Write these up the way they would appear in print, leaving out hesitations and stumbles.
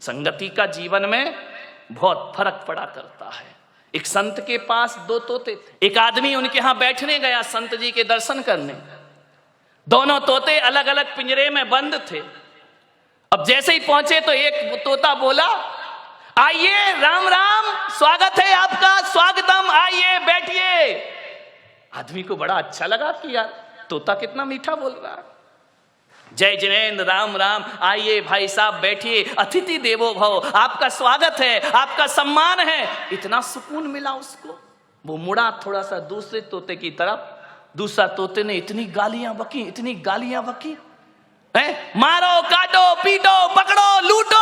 संगति का जीवन में बहुत फर्क पड़ा करता है। एक संत के पास 2 तोते थे। एक आदमी उनके यहां बैठने गया संत जी के दर्शन करने। दोनों तोते अलग अलग पिंजरे में बंद थे। अब जैसे ही पहुंचे तो एक तोता बोला, आइए, राम राम, स्वागत है आपका, स्वागतम, आइए बैठिए। आदमी को बड़ा अच्छा लगा कि यार तोता कितना मीठा बोल रहा है। जय जिनेन्द्र, राम राम, आइए भाई साहब बैठिए, अतिथि देवो भव, आपका स्वागत है, आपका सम्मान है। इतना सुकून मिला उसको। वो मुड़ा थोड़ा सा दूसरे तोते की तरफ। दूसरा तोते ने इतनी गालियां बकी, इतनी गालियां बकी, मारो, काटो, पीटो, पकड़ो, लूटो।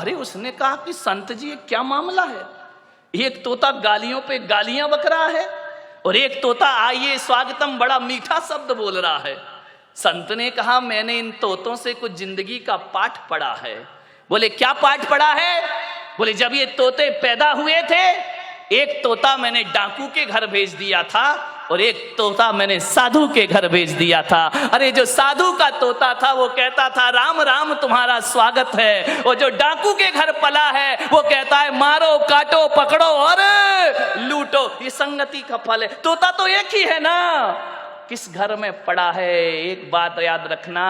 अरे उसने कहा कि संत जी क्या मामला है? एक तोता गालियों पे गालियां बक रहा है और एक तोता आइए स्वागतम बड़ा मीठा शब्द बोल रहा है। संत ने कहा, मैंने इन तोतों से कुछ जिंदगी का पाठ पढ़ा है। बोले क्या पाठ पढ़ा है? बोले जब ये तोते पैदा हुए थे, एक तोता मैंने डाकू के घर भेज दिया था और एक तोता मैंने साधु के घर भेज दिया था। अरे जो साधु का तोता था वो कहता था राम राम तुम्हारा स्वागत है, और जो डाकू के घर पला है वो कहता है मारो, काटो, पकड़ो और लूटो। ये संगति का फल है। तोता तो एक ही है ना, किस घर में पड़ा है? एक बात याद रखना,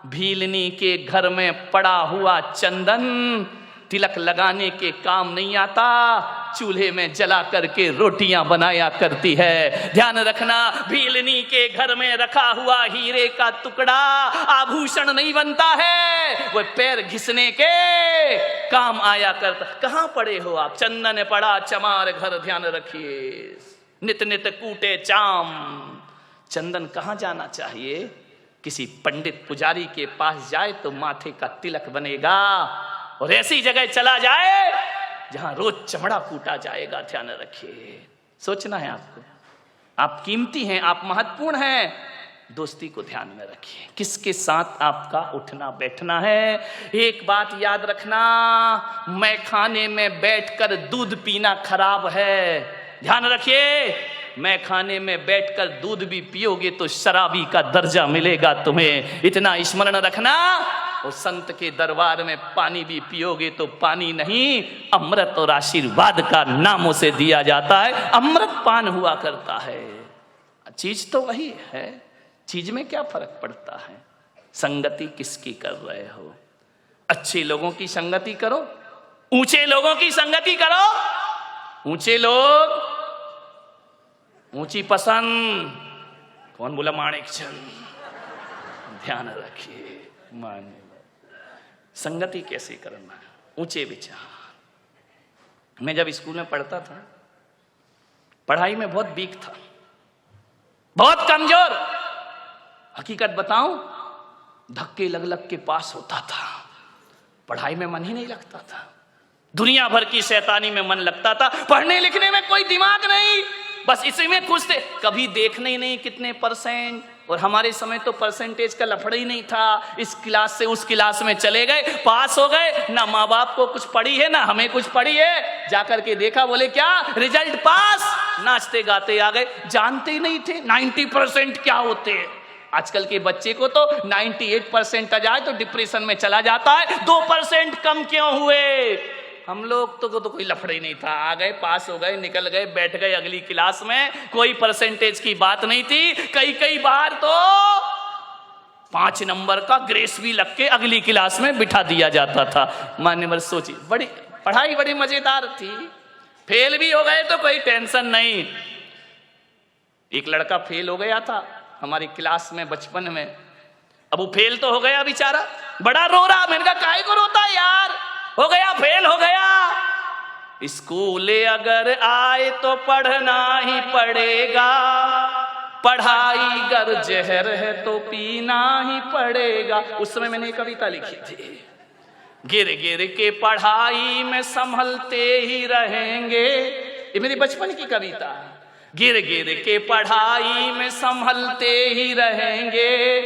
भीलनी के घर में पड़ा हुआ चंदन तिलक लगाने के काम नहीं आता, चूल्हे में जला करके रोटियां बनाया करती है। ध्यान रखना, भीलनी के घर में रखा हुआ हीरे का टुकड़ा आभूषण नहीं बनता है, वो पैर घिसने के काम आया करता। कहां पड़े हो आप? चंदन पड़ा चमार घर, ध्यान रखिए, नित नित कूटे चाम। चंदन कहां जाना चाहिए? किसी पंडित पुजारी के पास जाए तो माथे का तिलक बनेगा, और ऐसी जगह चला जाए जहां रोज चमड़ा कूटा जाएगा। ध्यान रखिए, सोचना है आपको, आप कीमती हैं, आप महत्वपूर्ण हैं। दोस्ती को ध्यान में रखिए, किसके साथ आपका उठना बैठना है। एक बात याद रखना, मैं खाने में बैठकर दूध पीना खराब है। ध्यान रखिए, मैं खाने में बैठकर दूध भी पियोगे तो शराबी का दर्जा मिलेगा तुम्हें, इतना स्मरण रखना। और संत के दरबार में पानी भी पियोगे तो पानी नहीं, अमृत और आशीर्वाद का नामों से दिया जाता है, अमृत पान हुआ करता है। चीज तो वही है, चीज में क्या फर्क पड़ता है? संगति किसकी कर रहे हो? अच्छे लोगों की संगति करो, ऊंचे लोगों की संगति करो। ऊंचे लोग, ऊंची पसंद। कौन बोला? माणिक चंद। ध्यान रखिए, मान संगति कैसे करना है, ऊंचे विचार। मैं जब स्कूल में पढ़ता था, पढ़ाई में बहुत वीक था, बहुत कमजोर। हकीकत बताऊं, धक्के लग लग के पास होता था, पढ़ाई में मन ही नहीं लगता था। दुनिया भर की शैतानी में मन लगता था, पढ़ने लिखने में कोई दिमाग नहीं, बस इसी में खुश थे। कभी देखने ही नहीं कितने परसेंट, और हमारे समय तो परसेंटेज का लफड़ा ही नहीं था। इस क्लास से उस क्लास में चले गए, पास हो गए, ना माँ बाप को कुछ पड़ी है ना हमें कुछ पड़ी है। जाकर के देखा, बोले क्या रिजल्ट पास, नाचते गाते आ गए, जानते ही नहीं थे 90% क्या होते हैं। आजकल के बच्चे को तो 98% आ जाए तो डिप्रेशन में चला जाता है, 2% कम क्यों हुए। हम लोग तो कोई लफड़ा ही नहीं था, आ गए, पास हो गए, निकल गए, बैठ गए अगली क्लास में, कोई परसेंटेज की बात नहीं थी। कई बार तो 5 नंबर का ग्रेस भी लग के अगली क्लास में बिठा दिया जाता था। मान्यवर सोचिए, बड़ी पढ़ाई बड़ी मजेदार थी। फेल भी हो गए तो कोई टेंशन नहीं। एक लड़का फेल हो गया था हमारी क्लास में बचपन में। अब वो फेल तो हो गया बेचारा, बड़ा रो रहा। मैंने कहा काहे को रोता है यार, हो गया, फेल हो गया। स्कूल अगर आए तो पढ़ना ही पड़ेगा, पढ़ाई गर जहर है तो पीना ही पड़ेगा। उस समय मैंने कविता लिखी थी, गिर गिर के पढ़ाई में संभलते ही रहेंगे। ये मेरी बचपन की कविता। गिर गिर के पढ़ाई में संभलते ही रहेंगे,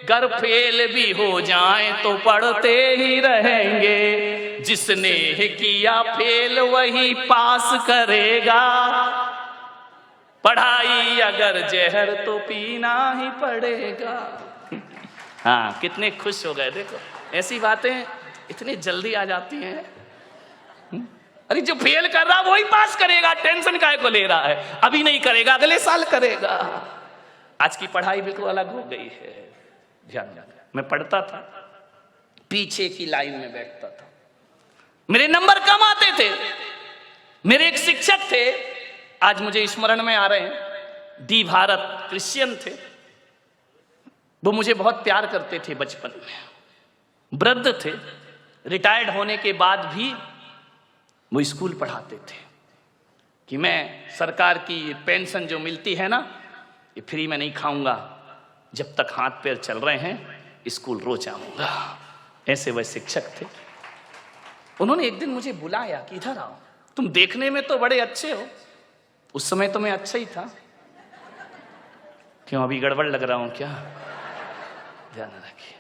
गर फेल भी हो जाए तो पढ़ते ही रहेंगे। जिसने किया फेल वही पास करेगा, पढ़ाई अगर जहर तो पीना ही पड़ेगा। हाँ, कितने खुश हो गए। देखो ऐसी बातें इतने जल्दी आ जाती हैं। अरे जो फेल कर रहा वही पास करेगा, टेंशन काहे को ले रहा है? अभी नहीं करेगा अगले साल करेगा। आज की पढ़ाई बिल्कुल अलग हो गई है। ध्यान रखना, मैं पढ़ता था, पीछे की लाइन में बैठता था, मेरे नंबर कम आते थे। मेरे एक शिक्षक थे, आज मुझे स्मरण में आ रहे हैं, डी भारत, क्रिश्चियन थे। वो मुझे बहुत प्यार करते थे बचपन में। वृद्ध थे, रिटायर्ड होने के बाद भी वो स्कूल पढ़ाते थे कि मैं सरकार की पेंशन जो मिलती है ना, ये फ्री में नहीं खाऊंगा, जब तक हाथ पैर चल रहे हैं स्कूल रोज आऊंगा। ऐसे वह शिक्षक थे। उन्होंने एक दिन मुझे बुलाया कि इधर आओ, तुम देखने में तो बड़े अच्छे हो। उस समय तो मैं अच्छा ही था। क्यों अभी गड़बड़ लग रहा हूं क्या? ध्यान रखिए।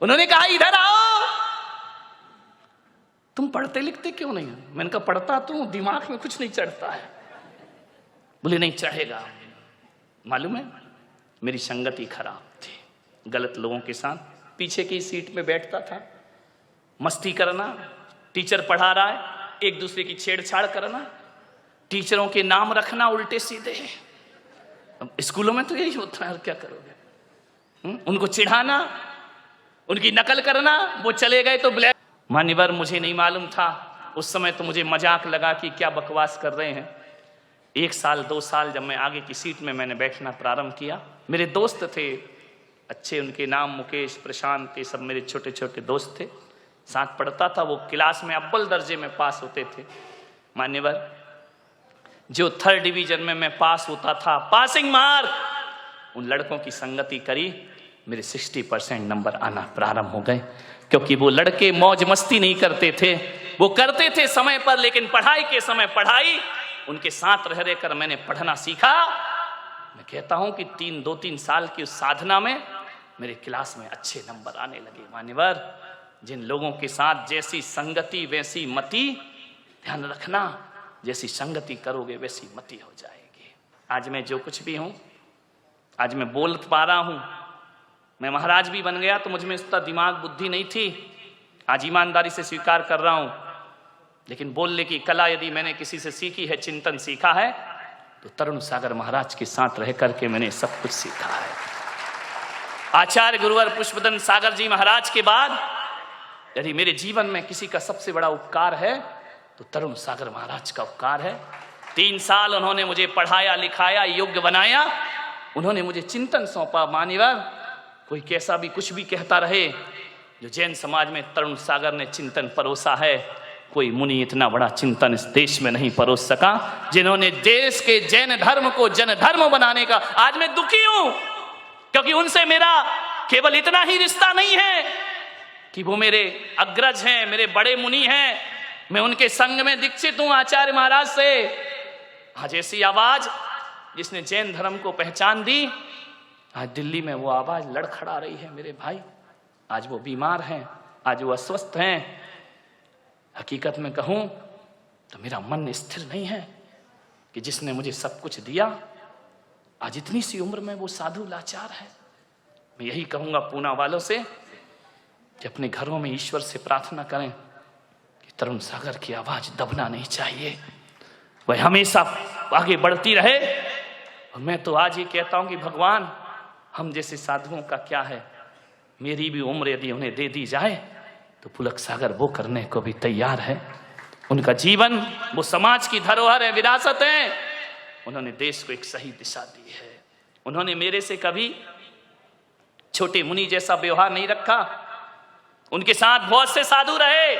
उन्होंने कहा इधर आओ, तुम पढ़ते लिखते क्यों नहीं हो? मैंने कहा पढ़ता तो दिमाग में कुछ नहीं चढ़ता है। बोले नहीं चढ़ेगा। मालूम है मेरी संगति खराब थी, गलत लोगों के साथ पीछे की सीट में बैठता था, मस्ती करना, टीचर पढ़ा रहा है एक दूसरे की छेड़छाड़ करना, टीचरों के नाम रखना उल्टे सीधे। अब स्कूलों में तो यही होता है, और क्या करोगे? उनको चिढ़ाना, उनकी नकल करना, वो चले गए तो ब्लैक। मान्यवर मुझे नहीं मालूम था उस समय, तो मुझे मजाक लगा कि क्या बकवास कर रहे हैं। 1 साल 2 साल जब मैं आगे की सीट में मैंने बैठना प्रारंभ किया, मेरे दोस्त थे अच्छे, उनके नाम मुकेश, प्रशांत, ये सब मेरे छोटे छोटे दोस्त थे, साथ पढ़ता था। वो क्लास में अव्वल दर्जे में पास होते थे। मान्यवर जो 3rd डिवीजन में मैं पास होता था, पासिंग मार्क, उन लड़कों की संगति करी, मेरे 60% नंबर आना प्रारंभ हो गए। क्योंकि वो लड़के मौज मस्ती नहीं करते थे, वो करते थे समय पर, लेकिन पढ़ाई के समय पढ़ाई। उनके साथ रह रहकर मैंने पढ़ना सीखा। मैं कहता हूं कि 2-3 साल की उस साधना में मेरे क्लास में अच्छे नंबर आने लगे। मान्यवर जिन लोगों के साथ जैसी संगति वैसी मति, ध्यान रखना, जैसी संगति करोगे वैसी मति हो जाएगी। आज मैं जो कुछ भी हूं, आज मैं बोल पा रहा हूं, मैं महाराज भी बन गया तो मुझ में इतना दिमाग बुद्धि नहीं थी, आज ईमानदारी से स्वीकार कर रहा हूं। लेकिन बोलने की कला यदि मैंने किसी से सीखी है, चिंतन सीखा है, तो तरुण सागर महाराज के साथ रह करके मैंने सब कुछ सीखा है। आचार्य गुरुवर पुष्पदन सागर जी महाराज के बाद यदि मेरे जीवन में किसी का सबसे बड़ा उपकार है तो तरुण सागर महाराज का उपकार है। 3 साल उन्होंने मुझे पढ़ाया लिखाया, योग्य बनाया, उन्होंने मुझे चिंतन सौंपा। मान्यवर कोई कैसा भी कुछ भी कहता रहे, जो जैन समाज में तरुण सागर ने चिंतन परोसा है, कोई मुनि इतना बड़ा चिंतन इस देश में नहीं परोस सका, जिन्होंने देश के जैन धर्म को जन धर्म बनाने का। आज मैं दुखी हूं क्योंकि उनसे मेरा केवल इतना ही रिश्ता नहीं है कि वो मेरे अग्रज हैं, मेरे बड़े मुनि हैं, मैं उनके संग में दीक्षित हूं आचार्य महाराज से। आज ऐसी आवाज जिसने जैन धर्म को पहचान दी, आज दिल्ली में वो आवाज लड़खड़ा रही है मेरे भाई। आज वो बीमार हैं, आज वो अस्वस्थ हैं। हकीकत में कहूं तो मेरा मन स्थिर नहीं है कि जिसने मुझे सब कुछ दिया, आज इतनी सी उम्र में वो साधु लाचार है। मैं यही कहूंगा पूना वालों से कि अपने घरों में ईश्वर से प्रार्थना करें कि तरुण सागर की आवाज दबना नहीं चाहिए, वह हमेशा आगे बढ़ती रहे। और मैं तो आज ही कहता हूं कि भगवान हम जैसे साधुओं का क्या है, मेरी भी उम्र यदि उन्हें दे दी जाए तो पुलक सागर वो करने को भी तैयार है। उनका जीवन वो समाज की धरोहर है, विरासत है। उन्होंने देश को एक सही दिशा दी है। उन्होंने मेरे से कभी छोटे मुनि जैसा व्यवहार नहीं रखा। उनके साथ बहुत से साधु रहे।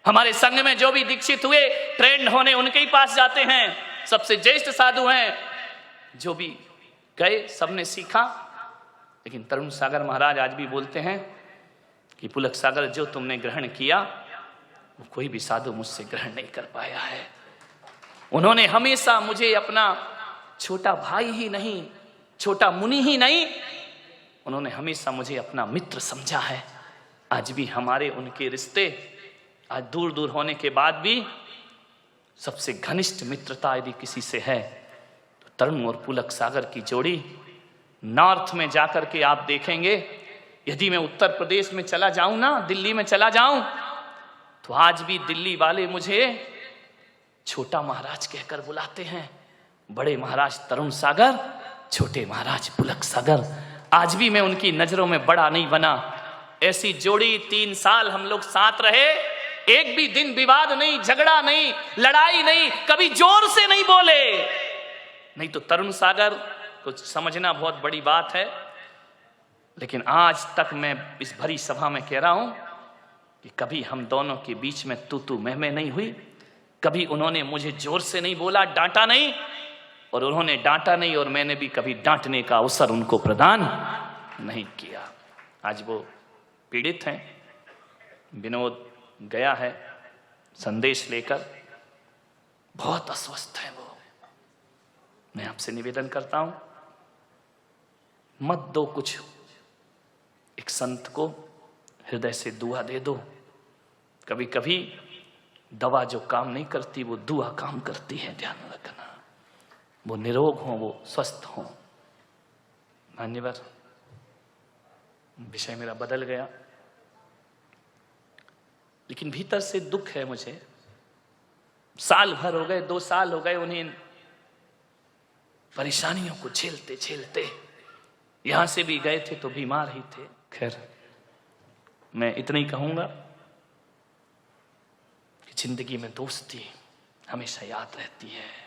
हमारे संघ में जो भी दीक्षित हुए, ट्रेंड होने उनके ही पास जाते हैं। सबसे ज्येष्ठ साधु हैं, जो भी गए सबने सीखा। लेकिन तरुण सागर महाराज आज भी बोलते हैं कि पुलक सागर जो तुमने ग्रहण किया वो कोई भी साधु मुझसे ग्रहण नहीं कर पाया है। उन्होंने हमेशा मुझे अपना छोटा भाई ही नहीं, छोटा मुनि ही नहीं, उन्होंने हमेशा मुझे अपना मित्र समझा है। आज भी हमारे उनके रिश्ते आज दूर दूर होने के बाद भी सबसे घनिष्ठ मित्रता यदि किसी से है तो तरुण और पुलक सागर की जोड़ी। नॉर्थ में जाकर के आप देखेंगे यदि मैं उत्तर प्रदेश में चला जाऊं ना, दिल्ली में चला जाऊं, तो आज भी दिल्ली वाले मुझे छोटा महाराज कहकर बुलाते हैं। बड़े महाराज तरुण सागर, छोटे महाराज पुलक सागर। आज भी मैं उनकी नजरों में बड़ा नहीं बना। ऐसी जोड़ी 3 साल हम लोग साथ रहे, एक भी दिन विवाद नहीं, झगड़ा नहीं, लड़ाई नहीं, कभी जोर से नहीं बोले। नहीं तो तरुण सागर को समझना बहुत बड़ी बात है, लेकिन आज तक मैं इस भरी सभा में कह रहा हूं कि कभी हम दोनों के बीच में तू मैं नहीं हुई। कभी उन्होंने मुझे जोर से नहीं बोला, डांटा नहीं, और उन्होंने डांटा नहीं और मैंने भी कभी डांटने का अवसर उनको प्रदान नहीं किया। आज वो पीड़ित हैं। विनोद गया है संदेश लेकर, बहुत अस्वस्थ है वो। मैं आपसे निवेदन करता हूं, मत दो कुछ, एक संत को हृदय से दुआ दे दो। कभी कभी दवा जो काम नहीं करती, वो दुआ काम करती है, ध्यान रखना। वो निरोग हो, वो स्वस्थ हो। मान्यवर, विषय मेरा बदल गया, लेकिन भीतर से दुख है मुझे। साल भर हो गए, 2 साल हो गए उन्हें परेशानियों को झेलते झेलते। यहां से भी गए थे तो बीमार ही थे। खैर, मैं इतना ही कहूंगा कि जिंदगी में दोस्ती हमेशा याद रहती है।